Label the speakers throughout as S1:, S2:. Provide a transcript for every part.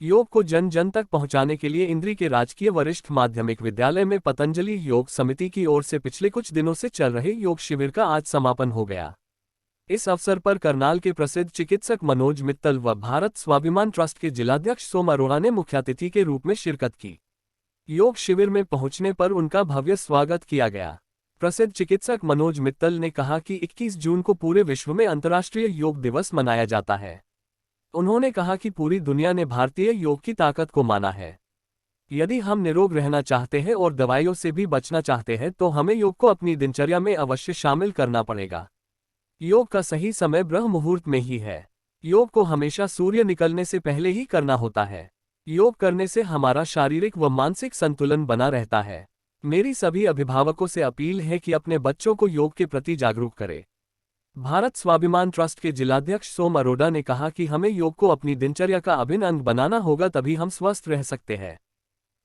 S1: योग को जन जन तक पहुंचाने के लिए इंद्री के राजकीय वरिष्ठ माध्यमिक विद्यालय में पतंजलि योग समिति की ओर से पिछले कुछ दिनों से चल रहे योग शिविर का आज समापन हो गया। इस अवसर पर करनाल के प्रसिद्ध चिकित्सक मनोज मित्तल व भारत स्वाभिमान ट्रस्ट के जिलाध्यक्ष सोम अरोड़ा ने मुख्यातिथि के रूप में शिरकत की। योग शिविर में पहुंचने पर उनका भव्य स्वागत किया गया। प्रसिद्ध चिकित्सक मनोज मित्तल ने कहा कि 21 जून को पूरे विश्व में अंतर्राष्ट्रीय योग दिवस मनाया जाता है। उन्होंने कहा कि पूरी दुनिया ने भारतीय योग की ताकत को माना है। यदि हम निरोग रहना चाहते हैं और दवाइयों से भी बचना चाहते हैं तो हमें योग को अपनी दिनचर्या में अवश्य शामिल करना पड़ेगा। योग का सही समय ब्रह्म मुहूर्त में ही है। योग को हमेशा सूर्य निकलने से पहले ही करना होता है। योग करने से हमारा शारीरिक व मानसिक संतुलन बना रहता है। मेरी सभी अभिभावकों से अपील है कि अपने बच्चों को योग के प्रति जागरूक करें। भारत स्वाभिमान ट्रस्ट के जिलाध्यक्ष सोम अरोड़ा ने कहा कि हमें योग को अपनी दिनचर्या का अभिन्न अंग बनाना होगा, तभी हम स्वस्थ रह सकते हैं।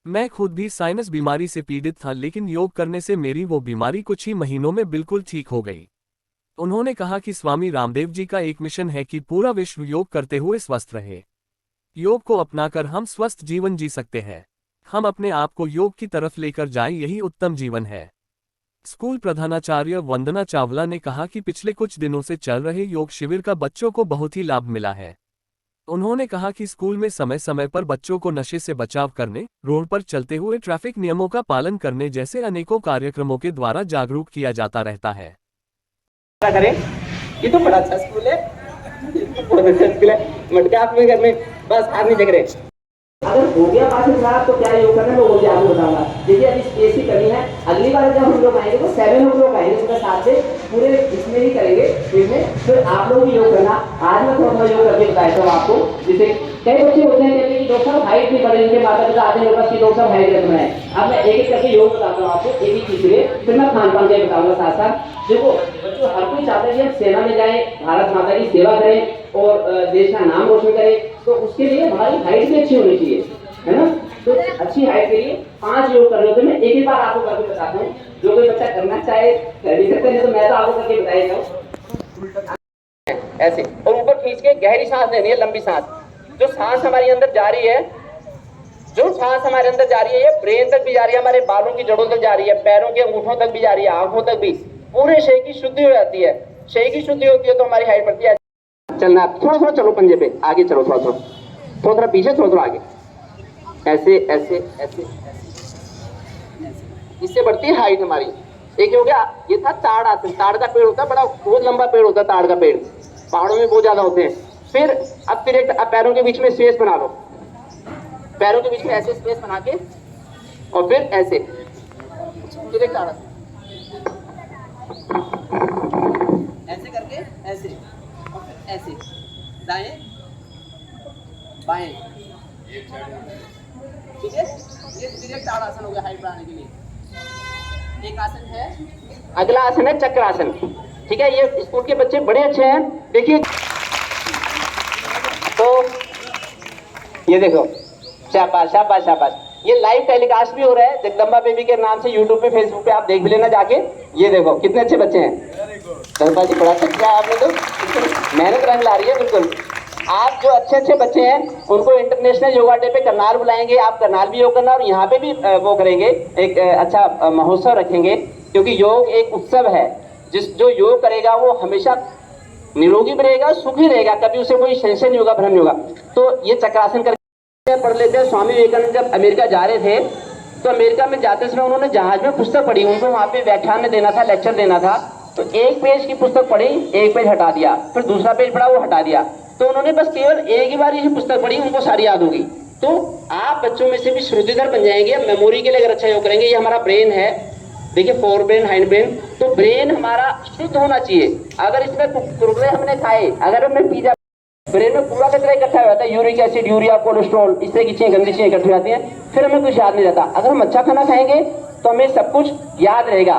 S1: मैं खुद भी साइनस बीमारी से पीड़ित था, लेकिन योग करने से मेरी वो बीमारी कुछ ही महीनों में बिल्कुल ठीक हो गई। उन्होंने कहा कि स्वामी रामदेव जी का एक मिशन है कि पूरा विश्व योग करते हुए स्वस्थ रहे। योग को अपनाकर हम स्वस्थ जीवन जी सकते हैं। हम अपने आप को योग की तरफ लेकर जाएं, यही उत्तम जीवन है। स्कूल प्रधानाचार्य वंदना चावला ने कहा कि पिछले कुछ दिनों से चल रहे योग शिविर का बच्चों को बहुत ही लाभ मिला है। उन्होंने कहा कि स्कूल में समय समय पर बच्चों को नशे से बचाव करने, रोड पर चलते हुए ट्रैफिक नियमों का पालन करने जैसे अनेकों कार्यक्रमों के द्वारा जागरूक किया जाता रहता है।
S2: करें, ये तो बड़ा अच्छा स्कूल है, बहुत अच्छा स्कूल है। मटका आपके घर में बस हाथ नीचे करें। अगर हो गया पास साहब तो क्या योग करना है वो भी आपको बताऊंगा। देखिए अभी स्पेस की कमी है, अगली बार जब हम लोग आएंगे तो 7 लोग आएंगे सुबह 7 से पूरे इसमें ही करेंगे। इसमें फिर आप लोग भी योग करना। आज मैं थोड़ा योग करके बताता हूँ आपको। जैसे कई बच्चे होते हैं कहते हैं कि डॉक्टर साहब हाइट नहीं बढ़े, इनके माता पिता आते हैं कि डॉक्टर साहब हाइट रखना है। अब मैं एक एक करके योग बताता हूँ आपको, एक एक चीज के, फिर मैं खान पान के बताऊंगा साथ साथ। देखो बच्चों, हर कोई चाहता है कि हम सेना में जाए, भारत माता की सेवा करें और देश का नाम रोशन करें, तो उसके लिए हमारी हाइट भी अच्छी होनी चाहिए, है ना। तो अच्छी हाइट के लिए 5 योग करने होते हैं। मैं एक ही बार आपको करके बताता हूँ, जो कोई बच्चा करना चाहे कर भी सकते हैं, तो मैं तो आपको करके बताएगा। ऐसे और ऊपर खींच के गहरी सांस लेनी है, लंबी सांस। जो सांस हमारी अंदर जा रही है, जो सांस हमारे अंदर जा रही है, ये ब्रेन तक भी जा रही है, हमारे बालों की जड़ों तक जा रही है, पैरों के अंगूठों तक भी जा रही है, आंखों तक भी। पूरे शरीर की शुद्धि हो जाती है। शरीर की शुद्धि होती है तो हमारी हाइट बढ़ती है। चलना थोड़ा थोड़ा चलो, पंजे पे आगे चलो, थोड़ा थोड़ा, थोड़ा थोड़ा पीछे, थोड़ा थोड़ा आगे, ऐसे ऐसे ऐसे, इससे बढ़ती है हाइट हमारी। एक हो गया, ये था ताड़ आसन। ताड़ का पेड़ होता है, बड़ा बहुत लंबा पेड़ होता है ताड़ का पेड़, पहाड़ों में बहुत ज्यादा होते हैं। फिर अब पैरों के बीच में स्पेस बना लो, पैरों के बीच में ऐसे स्पेस बना के, और फिर ऐसे डायरेक्ट ताड़ आसन, ऐसे करके ऐसे, और फिर ऐसे दाएं बाएं, ठीक है। ये डायरेक्ट ताड़ आसन हो गया हाइट बढ़ाने के लिए। एक आसन है, अगला आसन है चक्रासन, ठीक है। ये स्कूल के बच्चे बड़े अच्छे हैं, देखिए। तो ये देखो, शाबाश शाबाश शाबाश। ये लाइव टेलीकास्ट भी हो रहा है जगदम्बा बेबी के नाम से, यूट्यूब पे फेसबुक पे, आप देख भी लेना जाके। ये देखो कितने अच्छे बच्चे हैं। धर्मा जी बड़ा अच्छा किया आपने, तो मेहनत रंग ला रही है बिल्कुल। आप जो अच्छे अच्छे बच्चे हैं उनको इंटरनेशनल योगा डे पे करनाल बुलाएंगे, आप करनाल भी योग करना, और यहाँ पे भी वो करेंगे, एक अच्छा महोत्सव रखेंगे, क्योंकि योग एक उत्सव है। जो योग करेगा वो हमेशा निरोगी भी रहेगा, सुखी रहेगा, कभी उसे कोई संशय नहीं होगा, भ्रम नहीं होगा। तो ये चक्रासन करके पढ़ लेते हैं। स्वामी विवेकानंद जब अमेरिका जा रहे थे, तो अमेरिका में जाते समय उन्होंने जहाज में पुस्तक पढ़ी, उनको वहाँ पे व्याख्यान देना था, लेक्चर देना था। तो 1 पेज की पुस्तक पढ़ी, 1 पेज हटा दिया, फिर दूसरा पेज पढ़ा, वो हटा दिया। तो उन्होंने बस केवल एक ही बार ये पुस्तक पढ़ी, उनको सारी याद होगी। तो आप बच्चों में से भी श्रुतिधर बन जाएंगे। मेमोरी के लिए अगर अच्छा योग करेंगे, ये हमारा ब्रेन है, देखिए, फोर ब्रेन, हाइंड ब्रेन। तो ब्रेन हमारा शुद्ध होना चाहिए। अगर इसमें कुरकुरे हमने खाए, अगर हमने पिज्जा, ब्रेन में पूरा कचरा इकट्ठा हो जाता है, यूरिक एसिड, यूरिया, कोलेस्ट्रॉल, इस तरह की चीजें, गंदी चीजें इकट्ठी हो जाती हैं, फिर हमें कुछ याद नहीं रहता। अगर हम अच्छा खाना खाएंगे तो हमें सब कुछ याद रहेगा।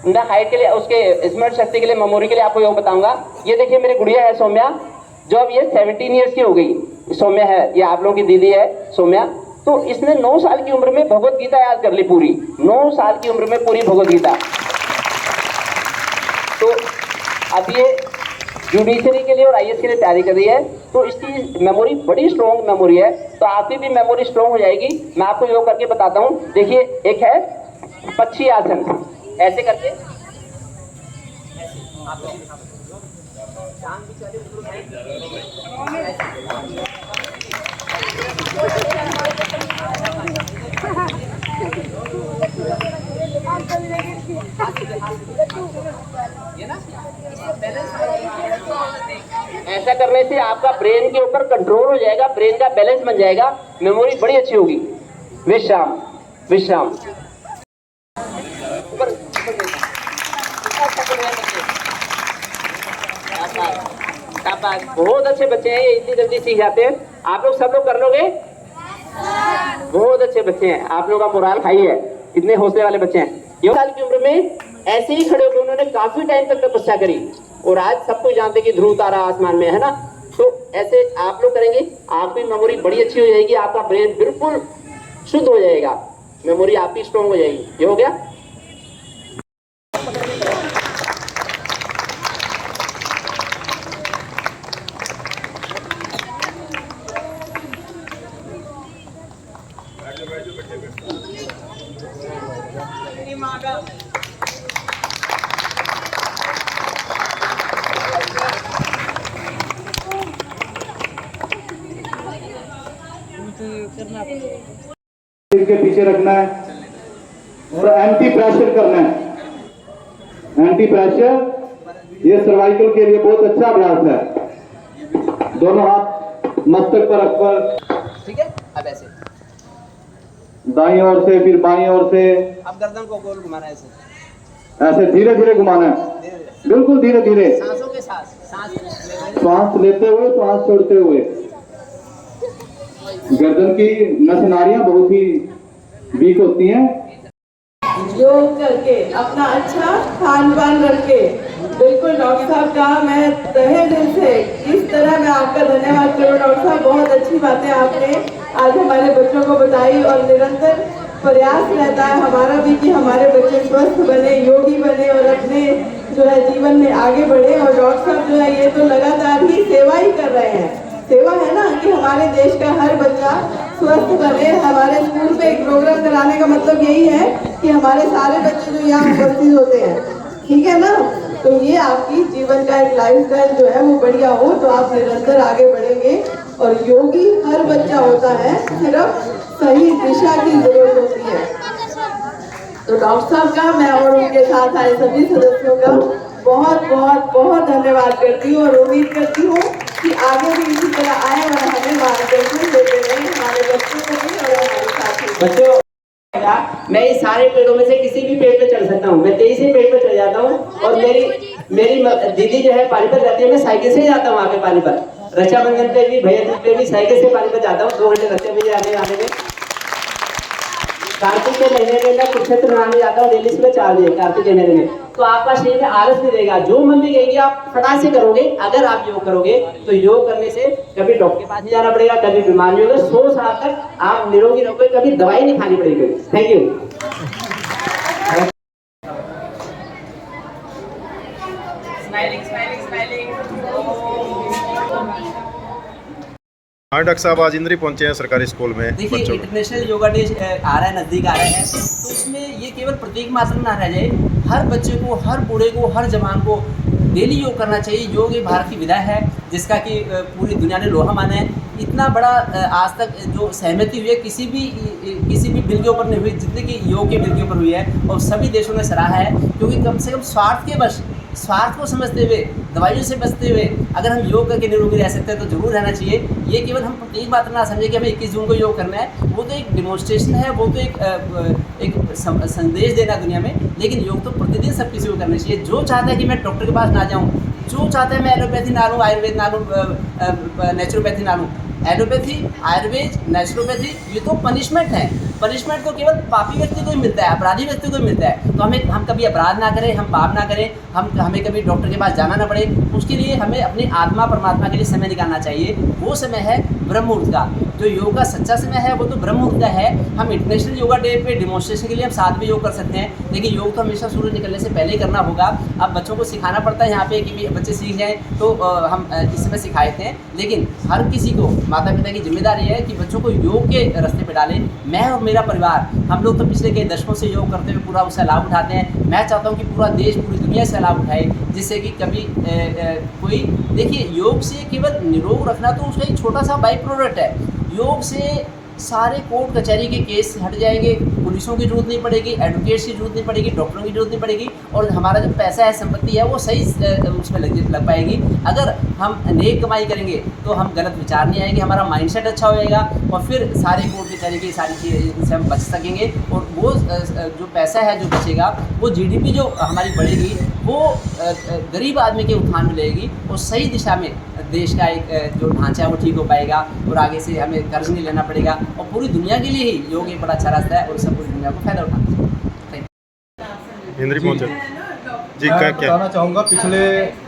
S2: मैं हाइट के लिए, उसके स्मरण शक्ति के लिए, मेमोरी के लिए आपको योग बताऊंगा। ये देखिए मेरी गुड़िया है सौम्या, जो अब ये 17 ईयर्स की हो गई। सौम्या है, ये आप लोगों की दीदी है सौम्या। तो इसने 9 साल की उम्र में भगवत गीता याद कर ली पूरी, 9 साल की उम्र में पूरी भगवत गीता। तो अब ये जुडिशरी के लिए और आईएएस के लिए तैयारी कर रही है, तो इसकी मेमोरी बड़ी स्ट्रॉन्ग मेमोरी है, तो आपकी भी मेमोरी स्ट्रॉन्ग हो जाएगी। मैं आपको योग करके बताता हूँ। देखिए, एक है पक्षी आसन, ऐसे करके ऐसा करने से आपका ब्रेन के ऊपर कंट्रोल हो जाएगा, ब्रेन का बैलेंस बन जाएगा, मेमोरी बड़ी अच्छी होगी। विश्राम विश्राम। बहुत अच्छे बच्चे हैं, ये इतनी जल्दी सीख जाते हैं। आप लोग सब लोग कर लोगे? बहुत अच्छे बच्चे हैं, आप लोगों का मोराल हाई है, इतने हौसले वाले बच्चे हैं। 4 साल की उम्र में ऐसे ही खड़े होकर उन्होंने काफी टाइम तक तपस्या करी, और आज सबको जानते कि ध्रुव तारा आसमान में है ना। तो ऐसे आप लोग करेंगे, आपकी मेमोरी बड़ी अच्छी हो जाएगी, आपका ब्रेन बिल्कुल शुद्ध हो जाएगा, मेमोरी आपकी स्ट्रॉन्ग हो जाएगी। ये हो गया।
S3: सिर के पीछे रखना है और एंटी प्रेशर करना है। एंटी प्रेशर ये सर्वाइकल के लिए बहुत अच्छा अभ्यास है। दोनों हाथ मस्तक पर रखकर,
S2: ठीक है। अब ऐसे
S3: दाईं ओर से, फिर बाईं ओर से,
S2: अब गर्दन को गोल घुमाना है,
S3: ऐसे धीरे धीरे घुमाना है, बिल्कुल धीरे धीरे,
S2: सांसों के साथ,
S3: सांस लेते हुए, सांस छोड़ते हुए। गर्दन की नस नाड़ियां बहुत ही वीक होती हैं।
S4: योग करके अपना अच्छा खान पान रखे। बिल्कुल डॉक्टर साहब का मैं तहे दिल से इस तरह मैं आपका धन्यवाद करूँ। डॉक्टर साहब, बहुत अच्छी बातें आपने आज हमारे बच्चों को बताई, और निरंतर प्रयास रहता है हमारा भी कि हमारे बच्चे स्वस्थ बने, योगी बने और अपने जो है जीवन में आगे बढ़े। और डॉक्टर साहब जो है ये तो लगातार ही सेवा ही कर रहे हैं। सेवा है ना कि हमारे देश का हर बच्चा स्वस्थ बने। हमारे स्कूल में एक प्रोग्राम कराने का मतलब यही है कि हमारे सारे बच्चे जो यहाँ उपस्थित होते हैं, ठीक है ना, तो ये आपकी जीवन का एक लाइफस्टाइल जो है वो बढ़िया हो, तो आप निरंतर आगे बढ़ेंगे। और योगी हर बच्चा होता है, सिर्फ सही दिशा की जरूरत होती है। तो डॉक्टर साहब का मैं और उनके साथ आए सभी सदस्यों का बहुत बहुत बहुत धन्यवाद करती हूँ, और उम्मीद करती हूँ कि आगे भी इसी तरह आए और हमें मार्गदर्शन देते रहें, हमारे बच्चों को भी और हमारे साथियों।
S2: बच्चों, मैं इस सारे पेड़ों में से किसी भी पेड़ पे चढ़ सकता हूँ, मैं 23 पेड़ पे चढ़ जाता हूँ। और मेरी दीदी जो है पानीपत रहती है, मैं साइकिल से ही जाता हूँ वहाँ पे पानीपत। रक्षाबंधन पे भी, भैया दूज पे भी साइकिल से पानीपत जाता हूँ, 2 घंटे लगते हैं मुझे आने में। कार्तिक के महीने में मैं कुरुक्षेत्र नहाने जाता हूँ डेली सुबह 4 बजे, कार्तिक के महीने में। तो आपका शरीर में आलस नहीं रहेगा, जो मन भी कहेंगे आप फटाक से करोगे। अगर आप योग करोगे तो योग करने से कभी डॉक्टर के पास नहीं जाना पड़ेगा, कभी बीमार नहीं होगा, 100 साल तक आप निरोगी रहोगे, कभी दवाई नहीं खानी पड़ेगी। Thank you. Smiling smiling smiling.
S5: हाँ डॉक्टर साहब, आज इंद्री पहुंचे हैं सरकारी स्कूल में।
S2: देखिए, इंटरनेशनल योगा डे आ रहा है, नजदीक आ रहा है, तो इसमें ये केवल प्रतीक मात्र ना रह जाए। हर बच्चे को, हर बूढ़े को, हर जवान को डेली योग करना चाहिए। योग एक भारत की विधा है जिसका कि पूरी दुनिया ने लोहा माना है। इतना बड़ा आज तक जो सहमति हुई है किसी भी बिल के ऊपर नहीं हुई जितने की योग के बिल के ऊपर हुई है, और सभी देशों ने सराहा है। क्योंकि कम से कम स्वार्थ को समझते हुए, दवाइयों से बचते हुए अगर हम योग करके निरोगी रह सकते हैं तो जरूर रहना चाहिए। ये केवल हम प्रतीक मात्र ना समझे कि हमें 21 जून को योग करना है, वो तो एक डिमॉन्स्ट्रेशन है, वो तो एक संदेश देना दुनिया में। लेकिन योग तो प्रतिदिन सब किसी को करना चाहिए। जो चाहता है कि मैं डॉक्टर के पास ना जाऊँ, जो चाहता है मैं एलोपैथी ना लूँ, आयुर्वेद ना लूँ, नेचुरोपैथी ना लूँ, एलोपैथी, आयुर्वेद, नेचुरोपैथी ये तो पनिशमेंट है। पनिशमेंट तो केवल पापी व्यक्ति को ही मिलता है, अपराधी व्यक्ति को ही मिलता है। तो हम कभी अपराध ना करें, हम पाप ना करें, हमें कभी डॉक्टर के पास जाना ना पड़े। उसके लिए हमें अपनी आत्मा परमात्मा के लिए समय निकालना चाहिए। वो समय है
S6: ब्रह्म मुहूर्त का। जो योग का सच्चा समय है वो तो ब्रह्म मुहूर्त का है। हम इंटरनेशनल योगा डे पे डिमॉन्स्ट्रेशन के लिए हम साथ में योग कर सकते हैं, लेकिन योग तो हमेशा सूरज निकलने से पहले ही करना होगा। अब बच्चों को सिखाना पड़ता है यहाँ पे कि बच्चे सीख जाएँ, तो हम इस समय सिखाते हैं, लेकिन हर किसी को माता पिता की जिम्मेदारी है कि बच्चों को योग के रास्ते पे डालें। मैं और मेरा परिवार, हम लोग तो पिछले कई दशकों से योग करते हुए पूरा उससे लाभ उठाते हैं। मैं चाहता हूँ कि पूरा देश, पूरी दुनिया से लाभ उठाए, जिससे कि कभी कोई, देखिए योग से केवल निरोग रखना तो उसका एक छोटा सा बाई प्रोडक्ट है। योग से सारे कोर्ट कचहरी के केस हट जाएंगे, पुलिसों की जरूरत नहीं पड़ेगी, एडवोकेट्स की जरूरत नहीं पड़ेगी, डॉक्टरों की जरूरत नहीं पड़ेगी, और हमारा जो पैसा है, संपत्ति है, वो सही उसमें लग पाएगी। अगर हम नेक कमाई करेंगे तो हम गलत विचार नहीं आएंगे, हमारा माइंडसेट अच्छा होएगा, और फिर सारे कोर्ट कचहरी की सारी चीज़ से हम बच सकेंगे। और वो जो पैसा है जो बचेगा, वो GDP जो हमारी बढ़ेगी, वो गरीब आदमी के उत्थान में लगेगी, और सही दिशा में देश का एक जो ढांचा है वो ठीक हो पाएगा, और आगे से हमें कर्ज नहीं लेना पड़ेगा। और पूरी दुनिया के लिए ही योग एक बड़ा अच्छा रास्ता है, और सब पूरी दुनिया को फायदा उठाना चाहिए।
S5: इंद्री पहुंचे जी,
S3: मैं
S5: क्या
S3: बताना चाहूँगा, पिछले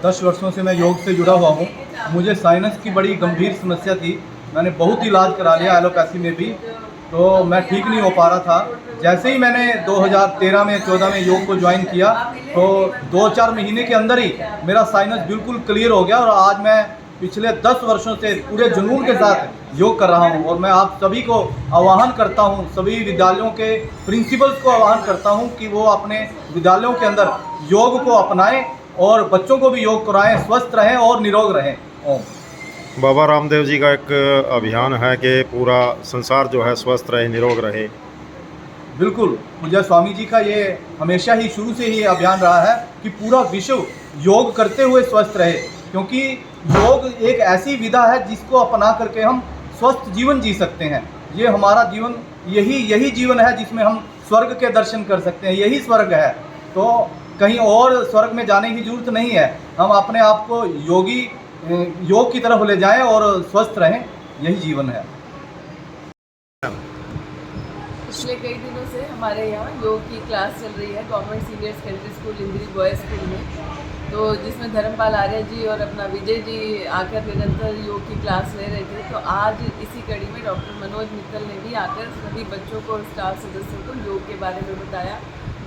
S3: 10 वर्षों से मैं योग से जुड़ा हुआ हूँ। मुझे साइनस की बड़ी गंभीर समस्या थी, मैंने बहुत इलाज करा लिया एलोपैथी में भी, तो मैं ठीक नहीं हो पा रहा था। जैसे ही मैंने 2013 में 14 में योग को ज्वाइन किया, तो 2-4 महीने के अंदर ही मेरा साइनस बिल्कुल क्लियर हो गया, और आज मैं पिछले 10 वर्षों से पूरे जुनून के साथ योग कर रहा हूं। और मैं आप सभी को आह्वान करता हूं, सभी विद्यालयों के प्रिंसिपल्स को आह्वान करता हूं कि वो अपने विद्यालयों के अंदर योग को अपनाएं और बच्चों को भी योग कराएं, स्वस्थ रहें और निरोग रहें। ओम।
S5: बाबा रामदेव जी का एक अभियान है कि पूरा संसार जो है स्वस्थ रहे, निरोग रहे।
S3: बिल्कुल, पूज्य स्वामी जी का ये हमेशा ही शुरू से ही अभियान रहा है कि पूरा विश्व योग करते हुए स्वस्थ रहे, क्योंकि योग एक ऐसी विधा है जिसको अपना करके हम स्वस्थ जीवन जी सकते हैं। ये हमारा जीवन, यही जीवन है जिसमें हम स्वर्ग के दर्शन कर सकते हैं, यही स्वर्ग है। तो कहीं और स्वर्ग में जाने की जरूरत नहीं है, हम अपने आप को योग की तरफ ले जाएं और स्वस्थ रहें, यही जीवन है।
S4: पिछले कई दिनों से हमारे यहाँ योग की क्लास चल रही है गवर्नमेंट सीनियर सेकेंडरी स्कूल इंद्री बॉयज़ स्कूल में, तो जिसमें धर्मपाल आर्य जी और अपना विजय जी आकर निरंतर योग की क्लास ले रहे थे। तो आज इसी कड़ी में डॉक्टर मनोज मित्तल ने भी आकर सभी बच्चों को और स्टाफ सदस्यों को योग के बारे में बताया।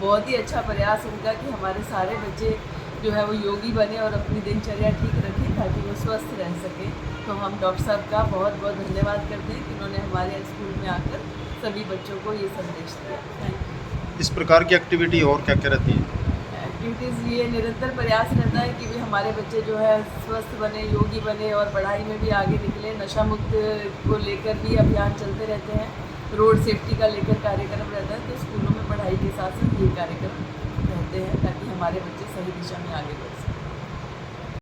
S4: बहुत ही अच्छा प्रयास उनका कि हमारे सारे बच्चे जो है वो योगी बने और अपनी दिनचर्या ठीक रखें ताकि वो स्वस्थ रह सकें। तो हम डॉक्टर साहब का बहुत बहुत धन्यवाद करते हैं कि उन्होंने हमारे स्कूल में आकर सभी बच्चों को ये संदेश दिया। Thank you.
S5: इस प्रकार की एक्टिविटी और क्या क्या रहती है?
S4: एक्टिविटीज़ ये निरंतर प्रयास रहता है कि भी हमारे बच्चे जो है स्वस्थ बने, योगी बने और पढ़ाई में भी आगे निकले। नशा मुक्त को लेकर भी अभियान चलते रहते हैं, रोड सेफ्टी का लेकर कार्यक्रम रहता है, तो स्कूलों में पढ़ाई के साथ साथ ये कार्यक्रम रहते हैं ताकि हमारे बच्चे सही दिशा में आगे बढ़ सकें।